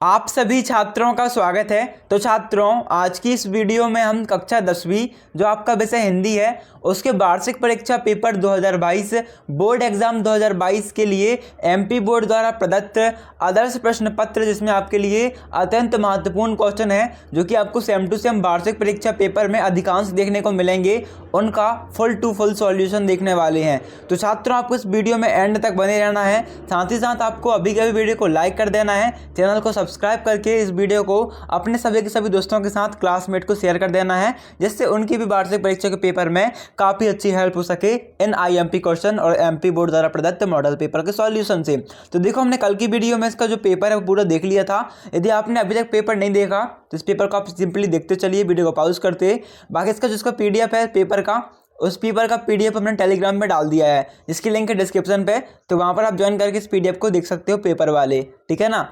आप सभी छात्रों का स्वागत है। तो छात्रों, आज की इस वीडियो में हम कक्षा 10वीं जो आपका विषय हिंदी है उसके वार्षिक परीक्षा पेपर 2022 बोर्ड एग्जाम 2022 के लिए एमपी बोर्ड द्वारा प्रदत्त आदर्श प्रश्न पत्र, जिसमें आपके लिए अत्यंत महत्वपूर्ण क्वेश्चन है जो कि आपको सेम टू सेम वार्षिक परीक्षा पेपर में अधिकांश देखने को मिलेंगे, उनका फुल टू फुल सॉल्यूशन देखने वाले हैं। तो छात्रों, आपको इस वीडियो में एंड तक बने रहना है। साथ ही साथ आपको अभी के वीडियो को लाइक कर देना है, चैनल को सब्सक्राइब करके इस वीडियो को अपने सभी के सभी दोस्तों के साथ क्लासमेट को शेयर कर देना है, जिससे उनकी भी वार्षिक परीक्षा के पेपर में काफ़ी अच्छी हेल्प हो सके इन आईएमपी क्वेश्चन और एमपी बोर्ड द्वारा प्रदत्त मॉडल पेपर के सॉल्यूशन से। तो देखो, हमने कल की वीडियो में इसका जो पेपर है वो पूरा देख लिया था। यदि आपने अभी तक पेपर नहीं देखा तो इस पेपर को आप सिंपली देखते चलिए, वीडियो को पॉज करते। बाकी इसका जिसका पीडीएफ है पेपर का, उस पेपर का पीडीएफ हमने टेलीग्राम में डाल दिया है, जिसकी लिंक है डिस्क्रिप्शन पे। तो वहाँ पर आप ज्वाइन करके इस पीडीएफ को देख सकते हो, पेपर वाले, ठीक है ना।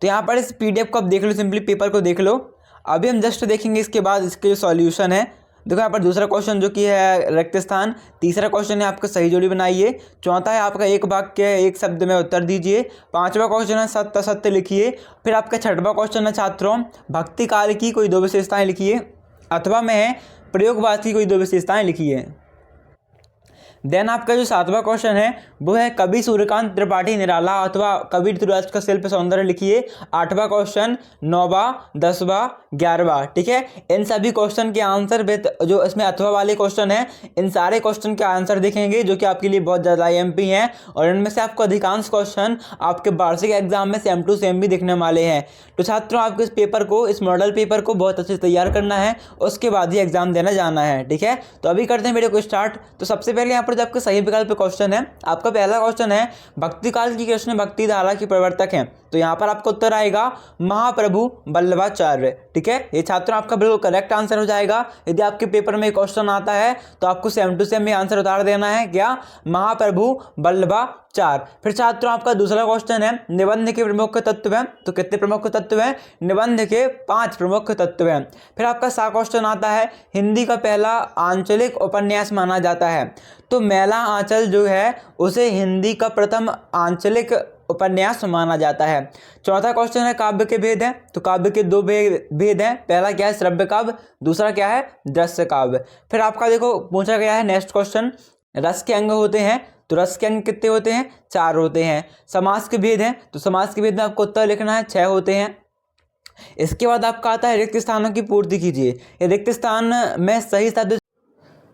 तो यहाँ पर इस पीडीएफ को आप देख लो, सिंपली पेपर को देख लो। अभी हम जस्ट देखेंगे इसके बाद इसके जो सॉल्यूशन है। देखो यहाँ पर दूसरा क्वेश्चन जो कि है रिक्त स्थान, तीसरा क्वेश्चन है आपका सही जोड़ी बनाइए, चौथा है आपका एक वाक्य एक शब्द में उत्तर दीजिए, पांचवा क्वेश्चन है सत्य असत्य लिखिए। फिर आपका छठवां क्वेश्चन है छात्रों भक्ति काल की कोई दो विशेषताएं लिखिए, अथवा में है प्रयोगवाद की कोई दो विशेषताएं लिखिए। देन आपका जो सातवां क्वेश्चन है वो है कवि सूर्यकांत त्रिपाठी निराला अथवा कवि ऋतुराज का शिल्प सौंदर्य लिखिए। आठवां क्वेश्चन, नौवां, 10वां, 11वां, ठीक है। इन सभी क्वेश्चन के आंसर जो इसमें अथवा वाले क्वेश्चन है, इन सारे क्वेश्चन के आंसर देखेंगे जो कि आपके लिए बहुत ज़्यादा आईएमपी हैं, और इनमें से आपको अधिकांश क्वेश्चन आपके वार्षिक एग्जाम में सेम टू सेम भी दिखने वाले हैं। तो छात्रों, आपको इस पेपर को, इस मॉडल पेपर को बहुत अच्छे से तैयार करना है, उसके बाद ही एग्जाम देने जाना है, ठीक है। तो अभी करते हैं वीडियो को स्टार्ट। तो सबसे पहले यहाँ पर जो आपका सही विकल्प क्वेश्चन है, आपका पहला क्वेश्चन है भक्ति काल की कृष्ण भक्ति धारा की प्रवर्तक हैं। तो यहाँ पर आपका उत्तर आएगा महाप्रभु वल्लभाचार्य, ठीक है। ये छात्रों आपका बिल्कुल करेक्ट आंसर हो जाएगा। यदि आपके पेपर में क्वेश्चन आता है तो आपको सेम टू सेम आंसर उतार देना है, क्या, महाप्रभु वल्लभाचार्य। फिर छात्रों आपका दूसरा क्वेश्चन है निबंध के प्रमुख तत्व हैं। तो कितने प्रमुख तत्व हैं? निबंध के 5 प्रमुख तत्व हैं। फिर आपका सा क्वेश्चन आता है हिंदी का पहला आंचलिक उपन्यास माना जाता है। तो मैला आंचल जो है उसे हिंदी का प्रथम आंचलिक उपन्यास माना जाता है। चौथा क्वेश्चन है काव्य के भेद हैं। तो काव्य के 2 भेद हैं, पहला क्या है श्रव्य काव्य, दूसरा क्या है दृश्य काव्य। फिर आपका देखो पूछा गया है नेक्स्ट क्वेश्चन, रस के अंग होते हैं। तो रस के अंग कितने होते हैं? 4 होते हैं। समास के भेद हैं। तो समास के भेद में आपको उत्तर लिखना है, 6 होते हैं। इसके बाद आपका आता है रिक्त स्थानों की पूर्ति कीजिए। ये रिक्त स्थान में सही शब्द,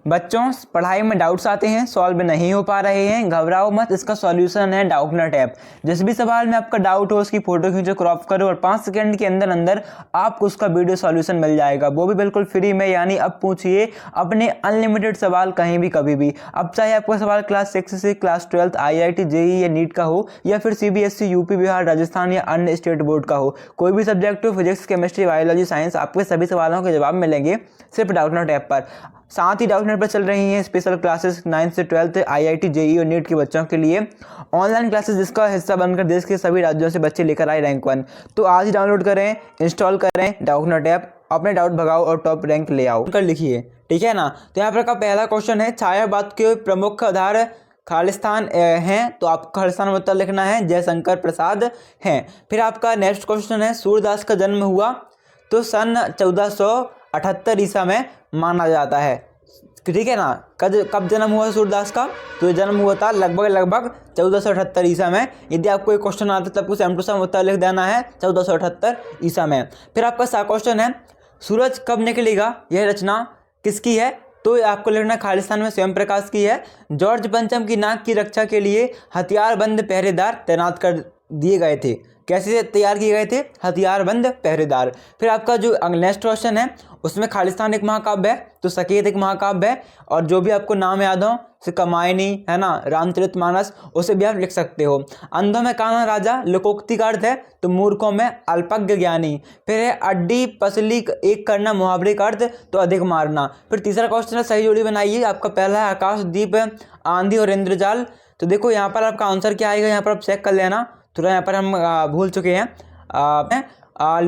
बच्चों पढ़ाई में डाउट्स आते हैं, सॉल्व नहीं हो पा रहे हैं, घबराओ मत, इसका सॉल्यूशन है डाउटनट ऐप। जिस भी सवाल में आपका डाउट हो उसकी फोटो खींचो, क्रॉप करो और 5 सेकंड के अंदर अंदर आपको उसका वीडियो सॉल्यूशन मिल जाएगा, वो भी बिल्कुल फ्री में। यानी अब पूछिए अपने अनलिमिटेड सवाल कहीं भी कभी भी। अब चाहे आपका सवाल क्लास 6 से क्लास 12 IIT JEE या नीट का हो, या फिर CBSE यूपी बिहार राजस्थान या अन्य स्टेट बोर्ड का हो, कोई भी सब्जेक्ट हो, फिजिक्स केमिस्ट्री बायोलॉजी साइंस, आपके सभी सवालों के जवाब मिलेंगे सिर्फ डाउटनट ऐप पर। साथ ही डाउटनेट पर चल रही हैं स्पेशल क्लासेस 9 से 12 IIT JEE और नीट के बच्चों के लिए ऑनलाइन क्लासेस, जिसका हिस्सा बनकर देश के सभी राज्यों से बच्चे लेकर आए रैंक 1। तो आज ही डाउनलोड करें, इंस्टॉल करें डाउटनेट ऐप, अपने डाउट भगाओ और टॉप रैंक ले आओ, कर लिखिए, ठीक है ना। तो यहाँ पर का पहला क्वेश्चन है छायावाद के प्रमुख आधार खालिस्तान हैं। तो आपको खालिस्तान में उत्तर लिखना है जयशंकर प्रसाद हैं। फिर आपका नेक्स्ट क्वेश्चन है सूरदास का जन्म हुआ। तो सन 1478 ईसा में माना जाता है, ठीक है ना। कब जन्म हुआ सूरदास का? तो ये जन्म हुआ था लगभग 1478 ईसा में। यदि आपको एक क्वेश्चन आता है तो आपको सेम टू सेम उत्तर लिख देना है 1478 ईसा में। फिर आपका सा क्वेश्चन है सूरज कब निकलेगा, यह रचना किसकी है? तो आपको लिखना खालिस्तान में स्वयं प्रकाश की है। जॉर्ज पंचम की नाक की रक्षा के लिए हथियारबंद पहरेदार तैनात कर दिए गए थे। कैसे तैयार किए गए थे? हथियारबंद पहरेदार। फिर आपका जो नेक्स्ट क्वेश्चन है उसमें खालिस्तान एक महाकाव्य है, तो सकेत एक महाकाव्य है, और जो भी आपको नाम याद हो, जैसे कमायनी है ना, रामचरितमानस, उसे भी आप लिख सकते हो। अंधों में काना राजा लोकोक्ति का अर्थ है, तो मूर्खों में अल्पज्ञ ज्ञानी। फिर है अड्डी पसली एक करना मुहावरे का अर्थ, तो अधिक मारना। फिर तीसरा क्वेश्चन है सही जोड़ी बनाइए। आपका पहला है आकाशदीप आंधी और इंद्रजाल। तो देखो यहाँ पर आपका आंसर क्या आएगा, यहाँ पर आप चेक कर लेना, थोड़ा यहाँ पर हम भूल चुके हैं।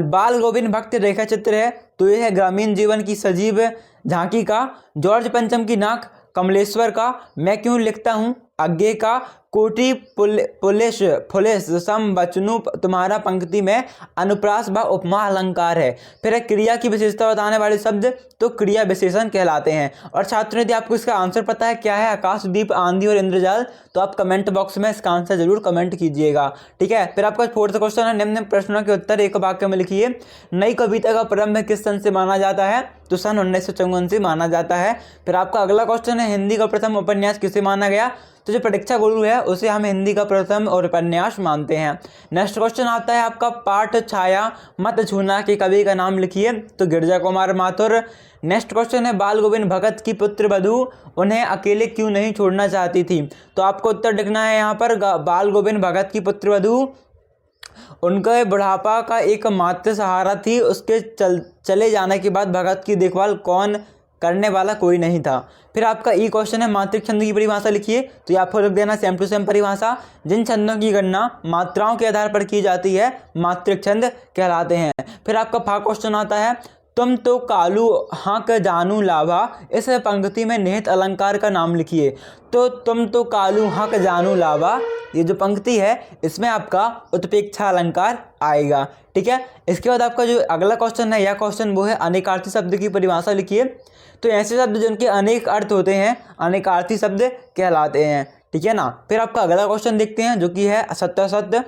बाल गोविंद भक्त रेखा चित्र है। तो यह है ग्रामीण जीवन की सजीव झांकी का। जॉर्ज पंचम की नाक कमलेश्वर का। मैं क्यों लिखता हूँ अज्ञे का। कोटि पुलिस फुलिस सम वचनु तुम्हारा पंक्ति में अनुप्रास व उपमा अलंकार है। फिर एक क्रिया की विशेषता बताने वाले शब्द तो क्रिया विशेषण कहलाते हैं। और छात्रों, यदि आपको इसका आंसर पता है क्या है आकाश, दीप, आंधी और इंद्रजाल, तो आप कमेंट बॉक्स में इसका आंसर जरूर कमेंट कीजिएगा। ठीक है। फिर आपका फोर्थ क्वेश्चन है, निम्न प्रश्नों के उत्तर एक वाक्य में लिखिए। नई कविता का प्रारंभ किस सन से माना जाता है? तो सन 1954 से माना जाता है। फिर आपका अगला क्वेश्चन है, हिंदी का प्रथम उपन्यास किसे माना गया? तो जो परीक्षा गुरु है उसे हम हिंदी का प्रथम और उपन्यास मानते हैं। नेक्स्ट क्वेश्चन आता है आपका, पाठ छाया मत छूना के कवि का नाम लिखिए। तो गिरजा कुमार माथुर। नेक्स्ट क्वेश्चन है, बाल गोविंद भगत की पुत्र वधू उन्हें अकेले क्यों नहीं छोड़ना चाहती थी? तो आपको उत्तर लिखना है यहाँ पर, बाल गोविंद भगत की पुत्र वधू उनके बुढ़ापा का एकमात्र सहारा थी। उसके चले जाने के बाद भगत की देखभाल कौन करने वाला कोई नहीं था। फिर आपका ई क्वेश्चन है, मात्रिक छंद की परिभाषा लिखिए। तो आपको लिख देना सेम टू सेम परिभाषा, जिन छंदों की गणना मात्राओं के आधार पर की जाती है मात्रिक छंद कहलाते हैं। फिर आपका फा क्वेश्चन आता है, तुम तो कालू हाँक जानू लाभा, इस पंक्ति में निहित अलंकार का नाम लिखिए। तो तुम तो कालू हाँक जानू लाभा, ये जो पंक्ति है इसमें आपका उत्प्रेक्षा अलंकार आएगा। ठीक है। इसके बाद आपका जो अगला क्वेश्चन है, यह क्वेश्चन वो है, अनेकार्थी शब्द की परिभाषा लिखिए। तो ऐसे शब्द जिनके अनेक अर्थ होते हैं अनेकार्थी शब्द कहलाते हैं। ठीक है ना। फिर आपका अगला क्वेश्चन देखते हैं जो कि है सत्यासत्य।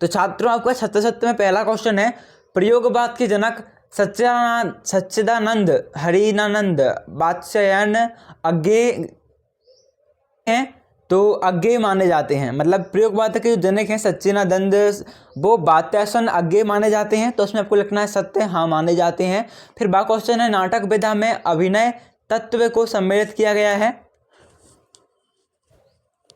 तो छात्रों, आपका सत्यासत्य में पहला क्वेश्चन है, प्रयोगवाद के जनक सच्चिदानंद हरिनानंद वात्स्यायन अज्ञे हैं, तो अज्ञेय माने जाते हैं। मतलब प्रयोगवाद के जो जनक हैं सच्चिदानंद, वो वात्स्यायन अज्ञेय माने जाते हैं। तो उसमें आपको लिखना है सत्य, हाँ माने जाते हैं। फिर बा क्वेश्चन है, नाटक विधा में अभिनय तत्व को सम्मिलित किया गया है,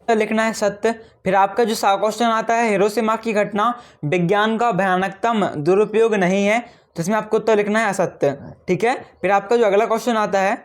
तो लिखना है सत्य। फिर आपका जो सा क्वेश्चन आता है, हिरोशिमा की घटना विज्ञान का भयानकतम दुरुपयोग नहीं है, तो इसमें आपको तो लिखना है असत्य। ठीक है। फिर आपका जो अगला क्वेश्चन आता है,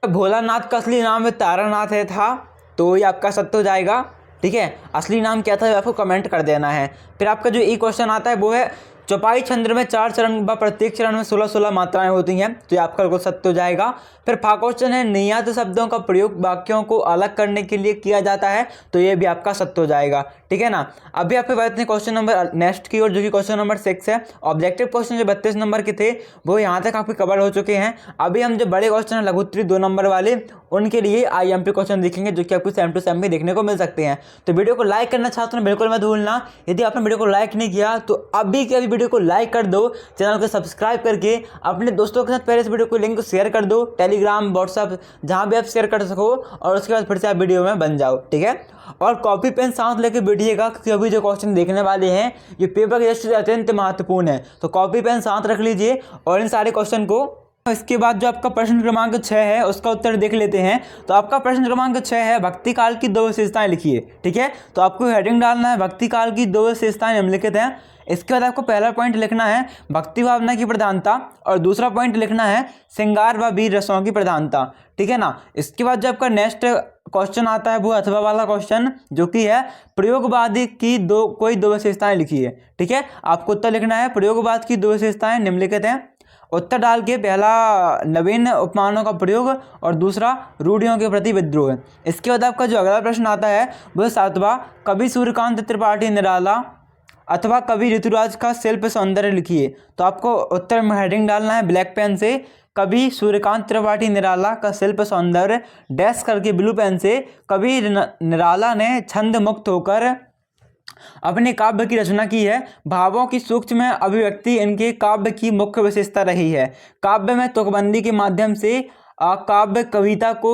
भोलानाथ का असली नाम तारानाथ है था, तो ये आपका सत्य हो जाएगा। ठीक है। असली नाम क्या था ये आपको कमेंट कर देना है। फिर आपका जो ई क्वेश्चन आता है वो है, चौपाई छंद में 4 चरण व प्रत्येक चरण में 16-16 मात्राएं होती हैं, तो ये आपका बिल्कुल सत्य हो जाएगा। फिर फा क्वेश्चन है, नियत शब्दों का प्रयोग वाक्यों को अलग करने के लिए किया जाता है, तो ये भी आपका सत्य हो जाएगा। ठीक है ना। अभी आपके बात नहीं क्वेश्चन नंबर नेक्स्ट की ओर, जो कि क्वेश्चन नंबर 6 है। ऑब्जेक्टिव क्वेश्चन जो 32 नंबर के थे वो यहाँ तक आपके कवर हो चुके हैं। अभी हम जो बड़े क्वेश्चन है लघुत्तरी 2 नंबर वाले, उनके लिए IMP क्वेश्चन देखेंगे जो कि आपको सेम टू सेम भी देखने को मिल सकते हैं। तो वीडियो को लाइक करना छात्रों बिल्कुल मत भूलना। यदि आपने वीडियो को लाइक नहीं किया तो अभी के अभी वीडियो को लाइक कर दो, चैनल को सब्सक्राइब करके अपने दोस्तों के साथ पहले इस वीडियो को लिंक शेयर कर दो, टेलीग्राम व्हाट्सएप जहां भी आप शेयर कर सको, और उसके बाद फिर से आप वीडियो में बन जाओ। ठीक है। और कॉपी पेन साथ लेके बैठिएगा, क्योंकि अभी जो क्वेश्चन देखने वाले हैं ये पेपर की दृष्टि से अत्यंत महत्वपूर्ण है। तो कॉपी पेन साथ रख लीजिए और इन सारे क्वेश्चन को। इसके बाद जो आपका प्रश्न क्रमांक 6 है उसका उत्तर देख लेते हैं। तो आपका प्रश्न क्रमांक 6 है, भक्ति काल की 2 विशेषताएं लिखिए। ठीक है। तो आपको हेडिंग डालना है, भक्ति काल की 2 विशेषताएं निम्नलिखित हैं। इसके बाद आपको पहला पॉइंट लिखना है भक्ति भावना की प्रधानता, और दूसरा पॉइंट लिखना है श्रृंगार व वीर रसों की प्रधानता। ठीक है ना। इसके बाद जो आपका नेक्स्ट क्वेश्चन आता है वो अथवा वाला क्वेश्चन, जो कि है प्रयोगवादी की कोई 2 विशेषताएं लिखिए। ठीक है। आपको उत्तर लिखना है, प्रयोगवाद की 2 विशेषताएं निम्नलिखित हैं। उत्तर डाल के पहला नवीन उपमानों का प्रयोग और दूसरा रूढ़ियों के प्रति विद्रोह। इसके बाद आपका जो अगला प्रश्न आता है वह 7वां, कवि सूर्यकांत त्रिपाठी निराला अथवा कवि ऋतुराज का शिल्प सौंदर्य लिखिए। तो आपको उत्तर में हेडिंग डालना है ब्लैक पेन से, कवि सूर्यकांत त्रिपाठी निराला का शिल्प सौंदर्य, डैश करके ब्लू पेन से, कवि निराला ने छंद मुक्त होकर अपने काव्य की रचना की है। भावों की सूक्ष्म अभिव्यक्ति इनके काव्य की मुख्य विशेषता रही है। काव्य में तुकबंदी के माध्यम से काव्य कविता को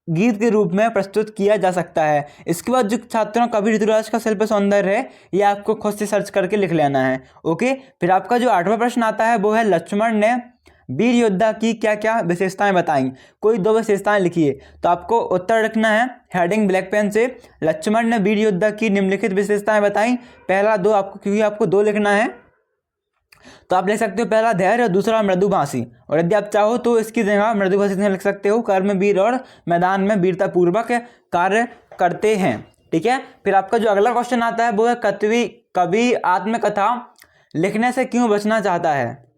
गीत के रूप में प्रस्तुत किया जा सकता है। इसके बाद जो छात्रों कवि ऋतुराज का शिल्प सौंदर्य है ये आपको खुद से सर्च करके लिख लेना है। ओके। फिर आपका जो 8वां प्रश्न आता है वो है, लक्ष्मण ने वीर योद्धा की क्या क्या विशेषताएं बताई, कोई 2 विशेषताएं लिखिए। तो आपको उत्तर लिखना है हेडिंग ब्लैक पेन से, लक्ष्मण ने वीर योद्धा की निम्नलिखित विशेषताएं बताई। पहला 2 आपको, क्योंकि आपको 2 लिखना है तो आप लिख सकते हो पहला धैर्य और दूसरा मृदुभाषी, और यदि आप चाहो तो इसकी जगह मृदुभाषी से लिख सकते हो, कर्म वीर और मैदान में वीरता पूर्वक कार्य करते हैं। ठीक है। फिर आपका जो अगला क्वेश्चन आता है वो है, कवि आत्मकथा लिखने से क्यों बचना चाहता है।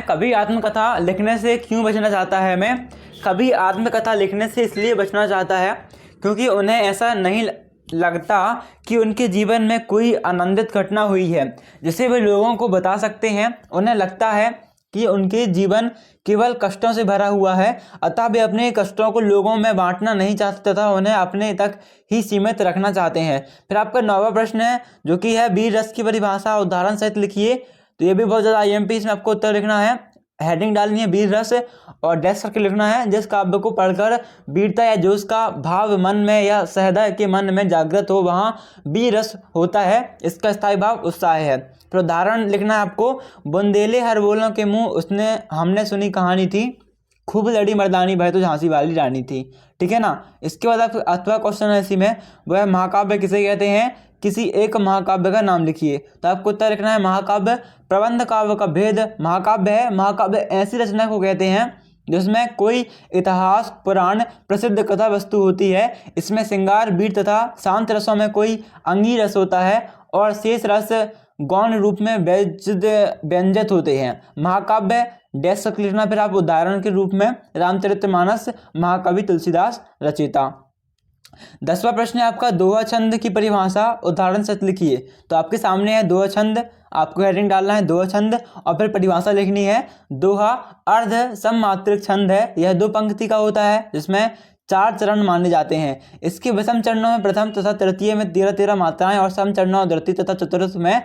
कवि आत्मकथा लिखने से क्यों बचना चाहता है मैं, कभी आत्मकथा लिखने से इसलिए बचना चाहता है क्योंकि उन्हें ऐसा नहीं लगता कि उनके जीवन में कोई आनंदित घटना हुई है जिसे वे लोगों को बता सकते हैं। उन्हें लगता है कि उनके जीवन केवल कष्टों से भरा हुआ है, अतः वे अपने कष्टों को लोगों में बांटना नहीं चाहते तथा उन्हें अपने तक ही सीमित रखना चाहते हैं। फिर आपका 9वां प्रश्न है जो कि है वीर रस की परिभाषा उदाहरण सहित लिखिए। तो ये भी बहुत ज़्यादा IMP, इसमें आपको उत्तर लिखना है, हेडिंग डालनी है वीर रस और डैश करके लिखना है जिस काव्य को पढ़कर वीरता या जोश का भाव मन में या सहृदय के मन में जागृत हो वहाँ वीर रस होता है, इसका स्थायी भाव उत्साह है। फिर उदाहरण लिखना है आपको, बुंदेले हर बोलों के मुँह उसने हमने सुनी कहानी थी, खूब लड़ी मर्दानी भाई तो झांसी वाली रानी थी। ठीक है ना। इसके बाद आप अथवा क्वेश्चन है इसी में, वह महाकाव्य किसे कहते हैं, किसी एक महाकाव्य का नाम लिखिए। तो आपको उत्तर लिखना है महाकाव्य प्रबंध काव्य का भेद महाकाव्य है। महाकाव्य ऐसी रचना को कहते हैं जिसमें कोई इतिहास पुराण प्रसिद्ध कथा वस्तु होती है। इसमें श्रृंगार वीर तथा शांत रसों में कोई अंगी रस होता है और शेष रस गौण रूप में व्यंजित होते हैं। महाकाव्य डैश लिखना फिर आप उदाहरण के रूप में रामचरितमानस महाकवि तुलसीदास रचयिता। 10वां प्रश्न है आपका दोहा छंद की परिभाषा उदाहरण सहित लिखिए। तो आपके सामने है दोहा छंद, आपको हेडिंग डालना है दोहा छंद और फिर परिभाषा लिखनी है। दोहा अर्ध सममात्रिक छंद है, यह 2 पंक्ति का होता है जिसमें 4 चरण माने जाते हैं। इसके विषम चरणों में प्रथम तथा तृतीय में 13-13 मात्राएं और सम चरणों द्वितीय तथा चतुर्थ में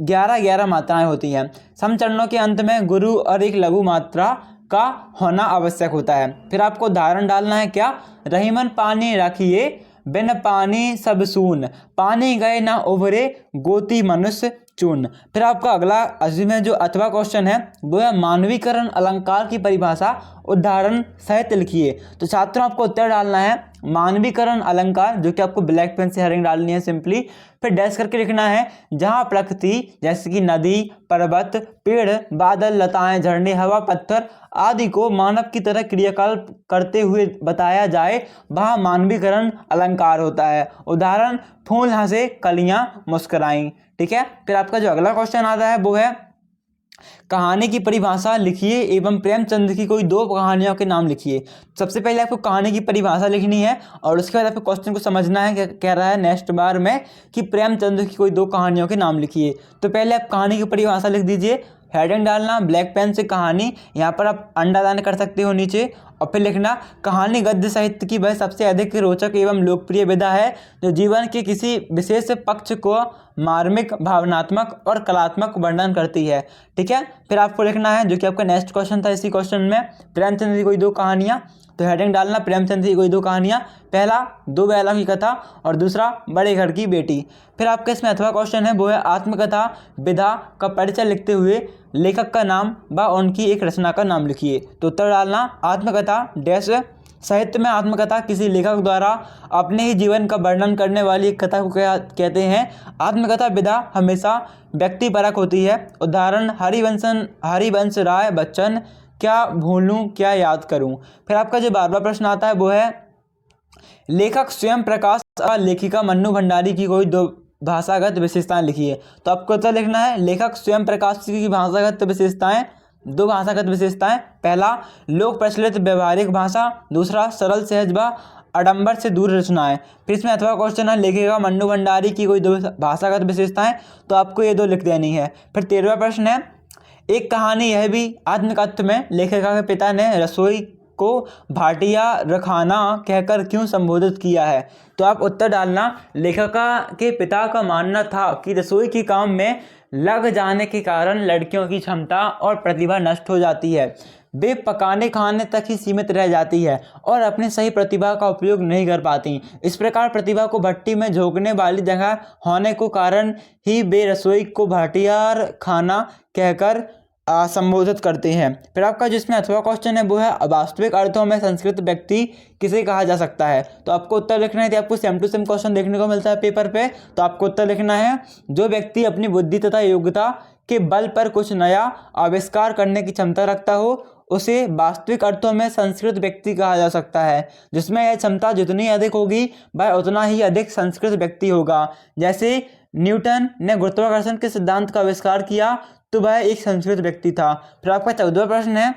11-11 मात्राएं होती हैं। सम चरणों के अंत में गुरु और एक लघु मात्रा का होना आवश्यक होता है। फिर आपको उदाहरण डालना है क्या, रहीमन पानी रखिए बिन पानी सब सून, पानी गए ना उभरे गोती मनुष्य चून। फिर आपका अगला में जो अथवा क्वेश्चन है वो है मानवीकरण अलंकार की परिभाषा उदाहरण सहित लिखिए। तो छात्रों आपको उत्तर डालना है मानवीकरण अलंकार, जो कि आपको ब्लैक पेन से हेडिंग डालनी है सिंपली। फिर डैश करके लिखना है जहाँ प्रकृति जैसे कि नदी पर्वत पेड़ बादल लताएं झरने हवा पत्थर आदि को मानव की तरह क्रियाकलाप करते हुए बताया जाए वहाँ मानवीकरण अलंकार होता है। उदाहरण फूल हंसे कलियां मुस्कुराई। ठीक है। फिर आपका जो अगला क्वेश्चन आता है वो है कहानी की परिभाषा लिखिए एवं प्रेमचंद की कोई 2 कहानियों के नाम लिखिए। सबसे पहले आपको कहानी की परिभाषा लिखनी है और उसके बाद आपको क्वेश्चन को समझना है, कह रहा है नेक्स्ट बार में कि प्रेमचंद की कोई 2 कहानियों के नाम लिखिए। तो पहले आप कहानी की परिभाषा लिख दीजिए, हेडिंग डालना ब्लैक पेन से कहानी, यहाँ पर आप अंडरलाइन कर सकते हो नीचे, और फिर लिखना कहानी गद्य साहित्य की वह सबसे अधिक रोचक एवं लोकप्रिय विधा है जो जीवन के किसी विशेष पक्ष को मार्मिक भावनात्मक और कलात्मक वर्णन करती है। ठीक है। फिर आपको लिखना है जो कि आपका नेक्स्ट क्वेश्चन था इसी क्वेश्चन में, प्रेमचंद की कोई 2 कहानियाँ। तो हेडिंग डालना प्रेमचंद की कोई 2 कहानियाँ, पहला 2 बैलों की कथा और दूसरा बड़े घर की बेटी। फिर आपका इसमें अथवा क्वेश्चन है वो है आत्मकथा विधा का परिचय लिखते हुए लेखक का नाम व उनकी एक रचना का नाम लिखिए। तो उत्तर डालना आत्मकथा डैश साहित्य में आत्मकथा किसी लेखक द्वारा अपने ही जीवन का वर्णन करने वाली एक कथा को कहते हैं। आत्मकथा विधा हमेशा व्यक्तिपरक होती है। उदाहरण हरिवंश राय बच्चन, क्या भूलूं क्या याद करूं। फिर आपका जो 12वां प्रश्न आता है वो है लेखक स्वयं प्रकाश लेखिका मन्नू भंडारी की कोई 2 भाषागत विशेषताएं लिखिए। तो आपको उत्तर लिखना है लेखक स्वयं प्रकाश की भाषागत विशेषताएं, 2 भाषागत विशेषताएं, पहला लोक प्रचलित व्यवहारिक भाषा, दूसरा सरल सहज व आडंबर से दूर रचनाएं। फिर इसमें अथवा क्वेश्चन है लेखिका मन्नू भंडारी की कोई 2 भाषागत विशेषताएं, तो आपको ये 2 लिख देनी है। फिर 13वां प्रश्न है एक कहानी यह भी आत्मकथ्य में लेखिका के पिता ने रसोई को भाटिया रखाना कहकर क्यों संबोधित किया है। तो आप उत्तर डालना लेखिका के पिता का मानना था कि रसोई के काम में लग जाने के कारण लड़कियों की क्षमता और प्रतिभा नष्ट हो जाती है, वे पकाने खाने तक ही सीमित रह जाती है और अपनी सही प्रतिभा का उपयोग नहीं कर पाती। इस प्रकार प्रतिभा को भट्टी में झोंकने वाली जगह होने को कारण ही वे रसोई को भाटियार खाना कहकर संबोधित करते हैं। फिर आपका जिसमें अथवा क्वेश्चन है वो है वास्तविक अर्थों में संस्कृत व्यक्ति किसे कहा जा सकता है। तो आपको उत्तर लिखना है, आपको सेम टू सेम क्वेश्चन देखने को मिलता है पेपर पे। तो आपको उत्तर लिखना है जो व्यक्ति अपनी बुद्धि तथा योग्यता के बल पर कुछ नया आविष्कार करने की क्षमता रखता हो उसे वास्तविक अर्थों में संस्कृत व्यक्ति कहा जा सकता है। जिसमें यह क्षमता जितनी अधिक होगी वह उतना ही अधिक संस्कृत व्यक्ति होगा। जैसे न्यूटन ने गुरुत्वाकर्षण के सिद्धांत का आविष्कार किया तो वह एक संस्कृत व्यक्ति था। फिर आपका 14वां प्रश्न है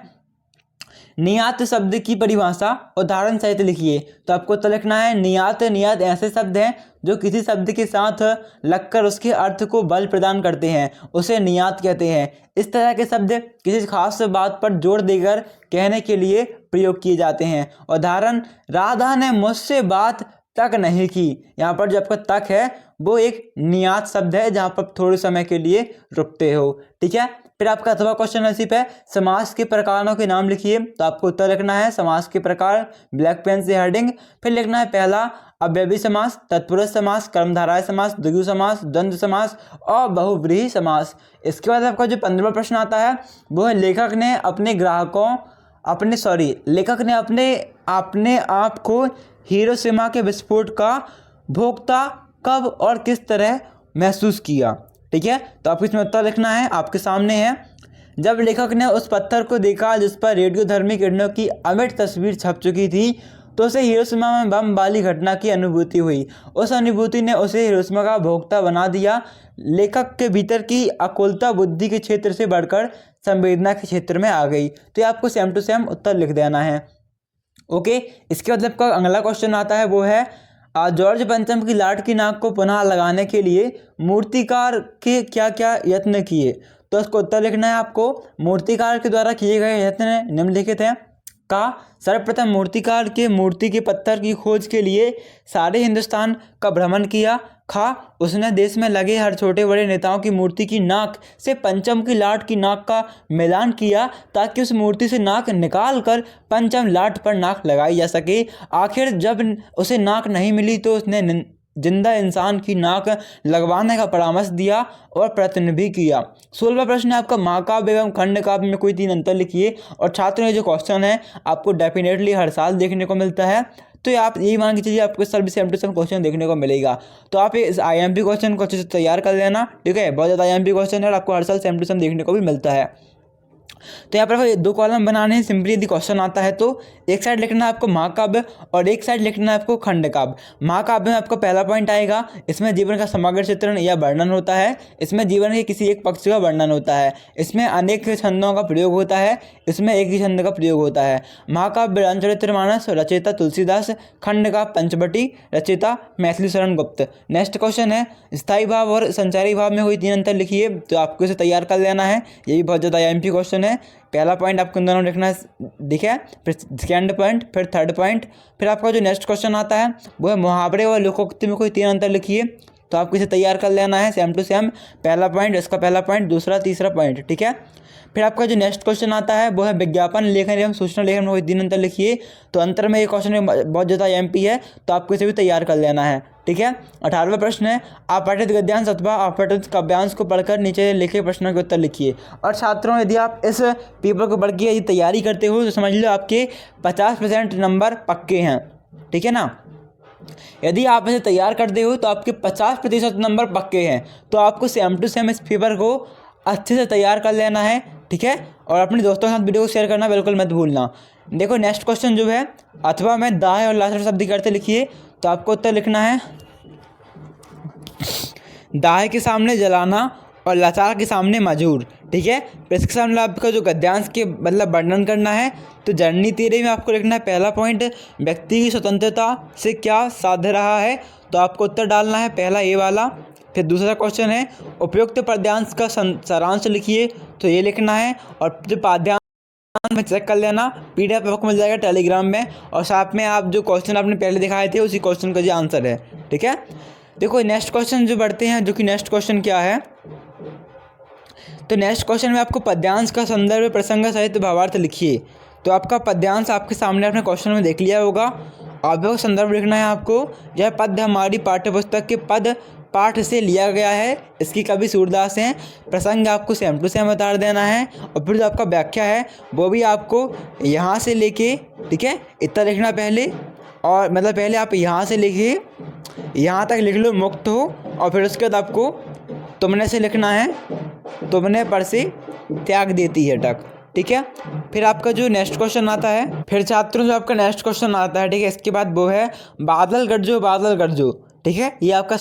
नियात शब्द की परिभाषा उदाहरण सहित लिखिए। तो आपको तो लिखना है नियात। नियात ऐसे शब्द हैं जो किसी शब्द के साथ लगकर उसके अर्थ को बल प्रदान करते हैं, उसे नियात कहते हैं। इस तरह के शब्द किसी खास बात पर जोर देकर कहने के लिए प्रयोग किए जाते हैं। उदाहरण, राधा ने मुझसे बात तक नहीं की। यहाँ पर जो आपका तक है वो एक नियात शब्द है जहाँ पर थोड़े समय के लिए रुकते हो। ठीक है। फिर आपका अथवा क्वेश्चन नसीब है, समास के प्रकारों के नाम लिखिए। तो आपको उत्तर लिखना है समास के प्रकार, ब्लैक पेन से हेडिंग। फिर लिखना है पहला अव्ययी समास, तत्पुरुष समास, कर्मधारय समास, द्विगु समास, द्वंद्व समास और बहुव्रीहि समास। इसके बाद आपका जो 15वां प्रश्न आता है वो है लेखक ने अपने आप को हिरोशिमा के विस्फोट का भोक्ता कब और किस तरह महसूस किया। ठीक है। तो आपको इसमें उत्तर लिखना है, आपके सामने है। जब लेखक ने उस पत्थर को देखा जिस पर रेडियोधर्मी किरणों की अमिट तस्वीर छप चुकी थी तो उसे हिरोशिमा में बम वाली घटना की अनुभूति हुई। उस अनुभूति ने उसे हिरोशिमा का भोक्ता बना दिया। लेखक के भीतर की अकुलता बुद्धि के क्षेत्र से बढ़कर संवेदना के क्षेत्र में आ गई। तो ये आपको सेम टू सेम उत्तर लिख देना है। ओके। इसके बाद आपका अगला क्वेश्चन आता है वो है जॉर्ज पंचम की लाट की नाक को पुनः लगाने के लिए मूर्तिकार के क्या क्या यत्न किए। तो इसको उत्तर लिखना है आपको। मूर्तिकार के द्वारा किए गए यत्न निम्नलिखित हैं। का सर्वप्रथम मूर्तिकार के मूर्ति के पत्थर की खोज के लिए सारे हिंदुस्तान का भ्रमण किया। खा उसने देश में लगे हर छोटे बड़े नेताओं की मूर्ति की नाक से पंचम की लाट की नाक का मिलान किया ताकि उस मूर्ति से नाक निकाल कर पंचम लाट पर नाक लगाई जा सके। आखिर जब उसे नाक नहीं मिली तो उसने जिंदा इंसान की नाक लगवाने का परामर्श दिया और प्रयत्न भी किया। 16वां प्रश्न है आपका महाकाव्य एवं खंड काव्य में कोई 3 अंतर लिखिए। और छात्रों ये जो क्वेश्चन है आपको डेफिनेटली हर साल देखने को मिलता है। तो आप यही मान के चलिए आपको सर भी सेम टू सेम क्वेश्चन देखने को मिलेगा। तो आप इस IMP क्वेश्चन को अच्छे से तैयार कर लेना। ठीक है। बहुत ज़्यादा IMP क्वेश्चन है और आपको हर साल सेम टू सेम देखने को भी मिलता है। तो यहाँ पर 2 कॉलम बनाने हैं। सिंपली यदि क्वेश्चन आता है तो एक साइड लिखना है आपको महाकाव्य और एक साइड लिखना है आपको खंड काव्य। महाकाव्य में आपका पहला पॉइंट आएगा, इसमें जीवन का समग्र चित्रण या वर्णन होता है। इसमें जीवन के किसी एक पक्ष का वर्णन होता है। इसमें अनेक छंदों का प्रयोग होता है। इसमें एक ही छंद का प्रयोग होता है। महाकाव्य रामचरितमानस रचयिता तुलसीदास, खंड का पंचवटी रचयिता मैथिली शरण गुप्त। नेक्स्ट क्वेश्चन है स्थायी भाव और संचारी भाव में कोई 3 अंतर लिखिए। तो आपको इसे तैयार कर लेना है। ये भी बहुत ज़्यादा IMP क्वेश्चन है। पहला पॉइंट आपको इन दोनों लिखना है, ठीक है। फिर सेकेंड पॉइंट, फिर थर्ड पॉइंट। फिर आपका जो नेक्स्ट क्वेश्चन आता है वो है मुहावरे और लोकोक्ति में कोई 3 अंतर लिखिए। तो आपको इसे तैयार कर लेना है सेम टू सेम। पहला पॉइंट, इसका पहला पॉइंट, दूसरा, तीसरा पॉइंट। ठीक है। फिर आपका जो नेक्स्ट क्वेश्चन आता है वो है विज्ञापन लेखन एवं सूचना लेखन में कोई 3 अंतर लिखिए। तो अंतर में ये क्वेश्चन बहुत ज़्यादा IMP है तो आपको इसे भी तैयार कर लेना है। ठीक है। 18वां प्रश्न है अपठित गद्यांश अथवा अपठित काव्यांश को पढ़कर नीचे लिखे प्रश्नों के उत्तर लिखिए। और छात्रों यदि आप इस पेपर को पढ़ के यदि तैयारी करते हो तो समझ लो आपके 50% नंबर पक्के हैं। ठीक है ना। यदि आप इसे तैयार करते हो तो आपके 50% नंबर पक्के हैं। तो आपको सेम टू सेम इस पेपर को अच्छे से तैयार कर लेना है। ठीक है। और अपने दोस्तों के साथ वीडियो को शेयर करना बिल्कुल मत भूलना। देखो नेक्स्ट क्वेश्चन जो है अथवा में दाएं और लाचार शब्द करते लिखिए। तो आपको उत्तर लिखना है दाएं के सामने जलाना और लाचार के सामने मजूर। ठीक है। फिर इसके सामने आपका जो गद्यांश के मतलब वर्णन करना है तो जननी तेरे में आपको लिखना है पहला पॉइंट व्यक्ति की स्वतंत्रता से क्या साध्य रहा है। तो आपको उत्तर डालना है पहला ये वाला। फिर दूसरा क्वेश्चन है उपयुक्त पद्यांश का सारांश लिखिए। तो ये लिखना है और जो पाद्यांश में चेक कर लेना, PDF आपको मिल जाएगा टेलीग्राम में। और साथ में आप जो क्वेश्चन आपने पहले दिखाए थे उसी क्वेश्चन का जो आंसर है। ठीक है। देखो नेक्स्ट क्वेश्चन जो बढ़ते हैं, जो कि नेक्स्ट क्वेश्चन क्या है। तो नेक्स्ट क्वेश्चन में आपको पद्यांश का संदर्भ प्रसंग सहित भावार्थ लिखिए। तो आपका पद्यांश आपके सामने आपने क्वेश्चन में देख लिया होगा। आपको संदर्भ लिखना है आपको। यह पद्य हमारी पाठ्यपुस्तक के पाठ से लिया गया है। इसकी कवि सूरदास हैं। प्रसंग आपको सेम टू सेम बता देना है। और फिर जो आपका व्याख्या है वो भी आपको यहाँ से लेके, ठीक है, इतना लिखना पहले। और मतलब पहले आप यहाँ से लेके यहाँ तक लिख लो मुक्त हो। और फिर उसके बाद आपको तुमने से लिखना है तुमने पर से त्याग देती है टक। ठीक है। फिर आपका जो नेक्स्ट क्वेश्चन आता है, फिर छात्रों जो आपका नेक्स्ट क्वेश्चन आता है, ठीक है, इसके बाद वो है बादल गरजो बादल गरजो। ठीक है। ये आपका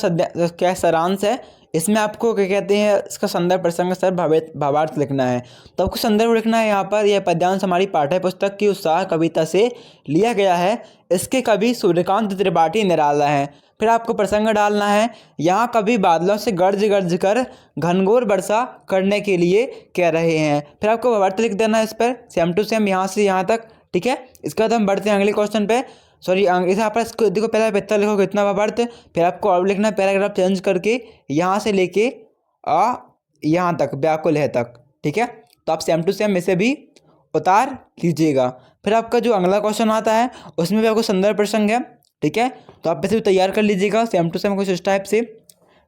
क्या सारांश है, इसमें आपको क्या कहते हैं, इसका संदर्भ प्रसंग सर भावार्थ लिखना है। तो आपको संदर्भ लिखना है यहाँ पर। यह पद्यांश हमारी पाठ्य पुस्तक की उत्साह कविता से लिया गया है। इसके कवि सूर्यकांत त्रिपाठी निराला है। फिर आपको प्रसंग डालना है, यहाँ कवि बादलों से गर्ज गर्ज कर घनघोर वर्षा करने के लिए कह रहे हैं। फिर आपको भावार्थ लिख देना है इस पर, सेम टू सेम यहाँ से यहाँ तक, ठीक है। इसके बाद हम बढ़ते हैं अगले क्वेश्चन पे। सॉरी, इस यहाँ पर इसको देखो, पहला पिक्चर लिखो कितना भावार्थ, फिर आपको और लिखना है पैराग्राफ चेंज करके यहाँ से लेके यहाँ तक व्याकुल है तक, ठीक है। तो आप सेम टू सेम इसे भी उतार लीजिएगा। फिर आपका जो अगला क्वेश्चन आता है उसमें भी आपको संदर्भ प्रसंग है, ठीक है। तो आप इसे भी तैयार कर लीजिएगा सेम टू सेम कुछ इस टाइप से।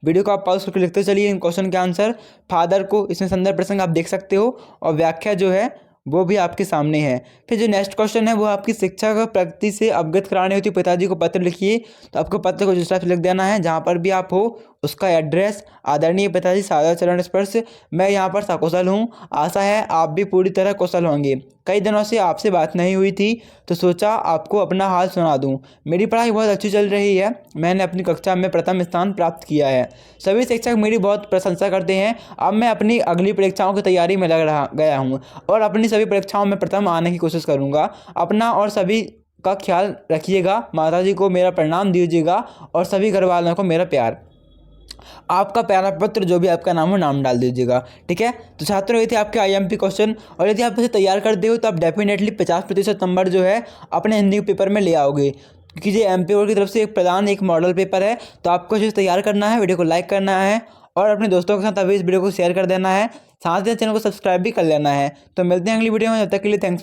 वीडियो को आप पॉज करके लिखते चलिए इन क्वेश्चन के आंसर। फादर को इसमें संदर्भ प्रसंग आप देख सकते हो और व्याख्या जो है वो भी आपके सामने है। फिर जो नेक्स्ट क्वेश्चन है वो आपकी शिक्षा का प्रगति से अवगत करानी होती है। पिताजी को पत्र लिखिए। तो आपको पत्र को जिस टाइप से लिख देना है, जहाँ पर भी आप हो उसका एड्रेस, आदरणीय पिताजी सादर चरण स्पर्श, मैं यहाँ पर सकुशल हूँ, आशा है आप भी पूरी तरह कुशल होंगे। कई दिनों से आपसे बात नहीं हुई थी तो सोचा आपको अपना हाल सुना दूँ। मेरी पढ़ाई बहुत अच्छी चल रही है, मैंने अपनी कक्षा में प्रथम स्थान प्राप्त किया है। सभी शिक्षक मेरी बहुत प्रशंसा करते हैं। अब मैं अपनी अगली परीक्षाओं की तैयारी में लग गया हूँ और अपनी सभी परीक्षाओं में प्रथम आने की कोशिश करूँगा। अपना और सभी का ख्याल रखिएगा। माताजी को मेरा प्रणाम दीजिएगा और सभी घर वालों को मेरा प्यार। आपका प्यारा पत्र, जो भी आपका नाम हो नाम डाल दीजिएगा, ठीक है। तो छात्रों ये थे आपके IMP क्वेश्चन, और यदि आप इसे तैयार करते हो तो आप डेफिनेटली 50% नंबर जो है अपने हिंदी के पेपर में ले आओगे, क्योंकि ये MP बोर्ड की तरफ से एक प्रदान एक मॉडल पेपर है। तो आपको इसे तैयार करना है, वीडियो को लाइक करना है और अपने दोस्तों के साथ अभी इस वीडियो को शेयर कर देना है। साथ ही चैनल को सब्सक्राइब भी कर लेना है। तो मिलते हैं अगली वीडियो में, जब तक के लिए थैंक्स।